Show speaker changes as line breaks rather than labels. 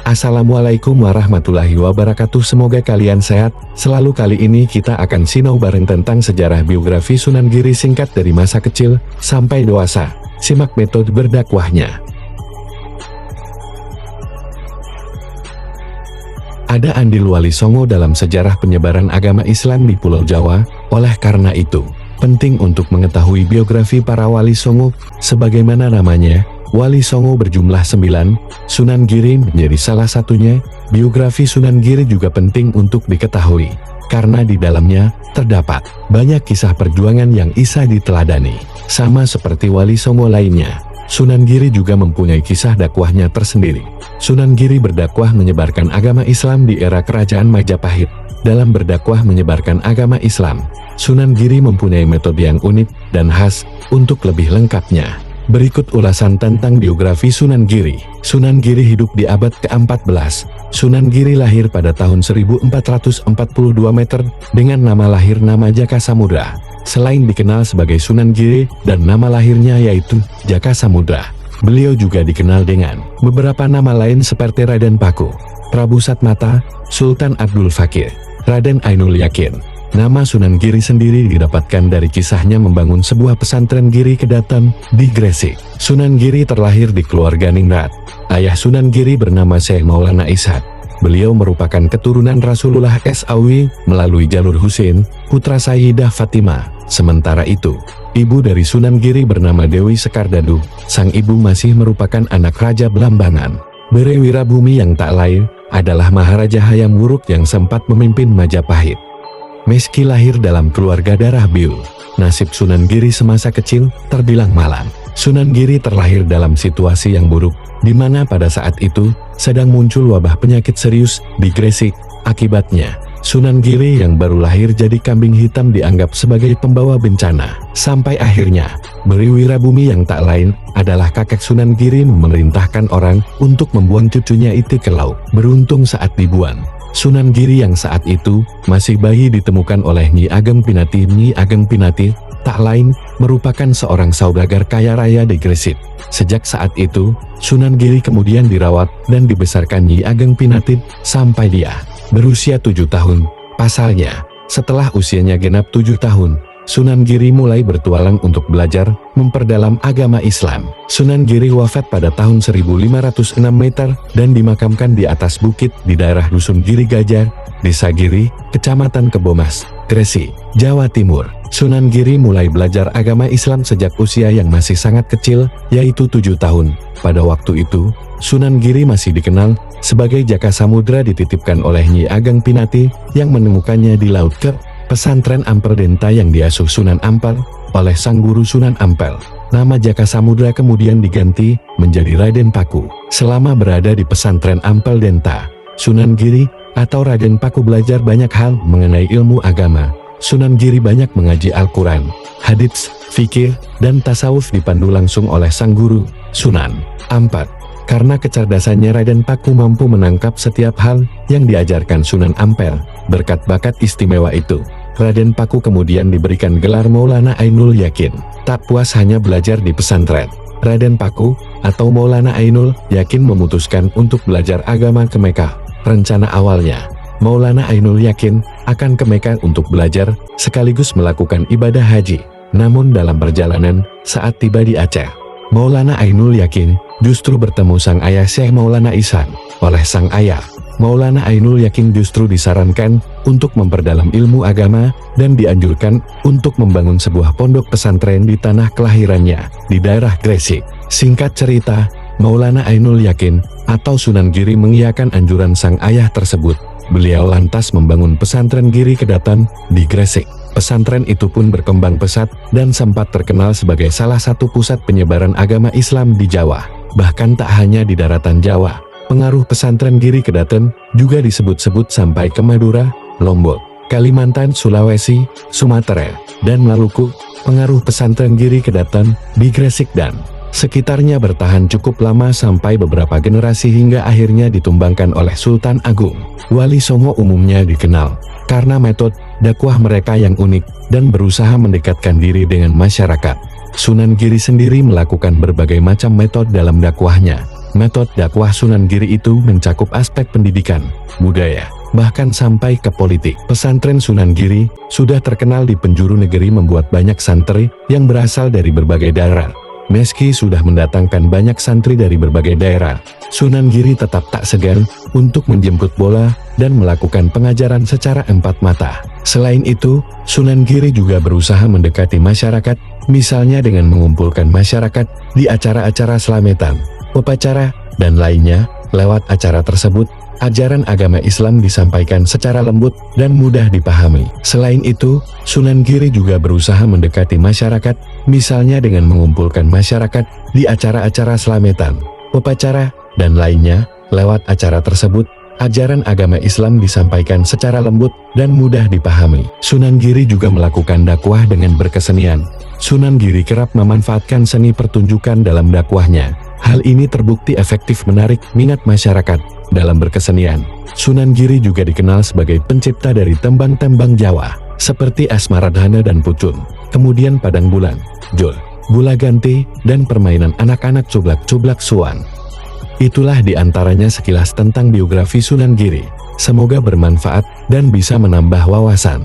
Assalamualaikum warahmatullahi wabarakatuh. Semoga kalian sehat selalu. Kali ini kita akan sinau bareng tentang sejarah biografi Sunan Giri singkat dari masa kecil sampai dewasa. Simak metode berdakwahnya. Ada andil Wali Songo dalam sejarah penyebaran agama Islam di Pulau Jawa. Oleh karena itu, penting untuk mengetahui biografi para Wali Songo. Sebagaimana namanya, Wali Songo berjumlah 9, Sunan Giri menjadi salah satunya. Biografi Sunan Giri juga penting untuk diketahui, karena di dalamnya terdapat banyak kisah perjuangan yang bisa diteladani. Sama seperti Wali Songo lainnya, Sunan Giri juga mempunyai kisah dakwahnya tersendiri. Sunan Giri berdakwah menyebarkan agama Islam di era Kerajaan Majapahit. Dalam berdakwah menyebarkan agama Islam, Sunan Giri mempunyai metode yang unik dan khas. Untuk lebih lengkapnya, berikut ulasan tentang biografi Sunan Giri. Sunan Giri hidup di abad ke-14. Sunan Giri lahir pada tahun 1442 meter dengan nama lahir nama Jaka Samudra. Selain dikenal sebagai Sunan Giri dan nama lahirnya yaitu Jaka Samudra, beliau juga dikenal dengan beberapa nama lain seperti Raden Paku, Prabu Satmata, Sultan Abdul Fakir, Raden Ainul Yakin. Nama Sunan Giri sendiri didapatkan dari kisahnya membangun sebuah pesantren Giri Kedatan di Gresik. Sunan Giri terlahir di keluarga ningrat. Ayah Sunan Giri bernama Syekh Maulana Ishaq. Beliau merupakan keturunan Rasulullah SAW melalui jalur Husain, putra Sayyidah Fatimah. Sementara itu, ibu dari Sunan Giri bernama Dewi Sekardadu. Sang ibu masih merupakan anak Raja Belambangan. Bere Wirabumi yang tak lain adalah Maharaja Hayam Wuruk yang sempat memimpin Majapahit. Meski lahir dalam keluarga darah biru, nasib Sunan Giri semasa kecil terbilang malang. Sunan Giri terlahir dalam situasi yang buruk, di mana pada saat itu sedang muncul wabah penyakit serius di Gresik. Akibatnya, Sunan Giri yang baru lahir jadi kambing hitam dianggap sebagai pembawa bencana. Sampai akhirnya, Beri Wirabumi yang tak lain adalah kakek Sunan Giri memerintahkan orang untuk membuang cucunya itu ke laut. Beruntung saat dibuang, Sunan Giri yang saat itu masih bayi ditemukan oleh Nyi Ageng Pinati. Nyi Ageng Pinati tak lain merupakan seorang saudagar kaya raya di Gresik. Sejak saat itu, Sunan Giri kemudian dirawat dan dibesarkan Nyi Ageng Pinati sampai dia berusia 7 tahun. Pasalnya, setelah usianya genap 7 tahun, Sunan Giri mulai bertualang untuk belajar memperdalam agama Islam. Sunan Giri wafat pada tahun 1506 meter dan dimakamkan di atas bukit di daerah Dusun Giri Gajah, Desa Giri, Kecamatan Kebomas, Gresik, Jawa Timur. Sunan Giri mulai belajar agama Islam sejak usia yang masih sangat kecil, yaitu 7 tahun. Pada waktu itu, Sunan Giri masih dikenal sebagai Jaka Samudra, dititipkan oleh Nyi Ageng Pinati yang menemukannya di laut ke pesantren Ampel Denta yang diasuh Sunan Ampel oleh sang guru Sunan Ampel. Nama Jaka Samudra kemudian diganti menjadi Raden Paku. Selama berada di pesantren Ampel Denta, Sunan Giri atau Raden Paku belajar banyak hal mengenai ilmu agama. Sunan Giri banyak mengaji Al-Quran, hadits, fikih, dan tasawuf dipandu langsung oleh sang guru, Sunan Ampel. Karena kecerdasannya, Raden Paku mampu menangkap setiap hal yang diajarkan Sunan Ampel. Berkat bakat istimewa itu, Raden Paku kemudian diberikan gelar Maulana Ainul Yakin. Tak puas hanya belajar di pesantren, Raden Paku atau Maulana Ainul Yakin memutuskan untuk belajar agama ke Mekah. Rencana awalnya, Maulana Ainul Yakin akan ke Mekah untuk belajar sekaligus melakukan ibadah haji. Namun dalam perjalanan, saat tiba di Aceh, Maulana Ainul Yakin justru bertemu sang ayah Syekh Maulana Ishaq. Oleh sang ayah, Maulana Ainul Yakin justru disarankan untuk memperdalam ilmu agama dan dianjurkan untuk membangun sebuah pondok pesantren di tanah kelahirannya, di daerah Gresik. Singkat cerita, Maulana Ainul Yakin atau Sunan Giri mengiyakan anjuran sang ayah tersebut. Beliau lantas membangun pesantren Giri Kedatan di Gresik. Pesantren itu pun berkembang pesat dan sempat terkenal sebagai salah satu pusat penyebaran agama Islam di Jawa. Bahkan tak hanya di daratan Jawa, pengaruh pesantren Giri Kedatan juga disebut-sebut sampai ke Madura, Lombok, Kalimantan, Sulawesi, Sumatera, dan Maluku. Pengaruh pesantren Giri Kedatan di Gresik dan sekitarnya bertahan cukup lama sampai beberapa generasi hingga akhirnya ditumbangkan oleh Sultan Agung. Wali Songo umumnya dikenal karena metode dakwah mereka yang unik dan berusaha mendekatkan diri dengan masyarakat. Sunan Giri sendiri melakukan berbagai macam metode dalam dakwahnya. Metode dakwah Sunan Giri itu mencakup aspek pendidikan, budaya, bahkan sampai ke politik. Pesantren Sunan Giri sudah terkenal di penjuru negeri membuat banyak santri yang berasal dari berbagai daerah. Meski sudah mendatangkan banyak santri dari berbagai daerah, Sunan Giri tetap tak segan untuk menjemput bola dan melakukan pengajaran secara empat mata. Selain itu, Sunan Giri juga berusaha mendekati masyarakat, misalnya dengan mengumpulkan masyarakat di acara-acara slametan, upacara, dan lainnya. Lewat acara tersebut, ajaran agama Islam disampaikan secara lembut dan mudah dipahami. Selain itu, Sunan Giri juga berusaha mendekati masyarakat, misalnya dengan mengumpulkan masyarakat di acara-acara slametan, upacara, dan lainnya. Lewat acara tersebut, ajaran agama Islam disampaikan secara lembut dan mudah dipahami. Sunan Giri juga melakukan dakwah dengan berkesenian. Sunan Giri kerap memanfaatkan seni pertunjukan dalam dakwahnya. Hal ini terbukti efektif menarik minat masyarakat dalam berkesenian. Sunan Giri juga dikenal sebagai pencipta dari tembang-tembang Jawa, seperti Asmaradhana dan Pucun, kemudian Padang Bulan, Jol, Gula Ganti, dan permainan anak-anak Cublak-Cublak Suan. Itulah diantaranya sekilas tentang biografi Sunan Giri. Semoga bermanfaat dan bisa menambah wawasan.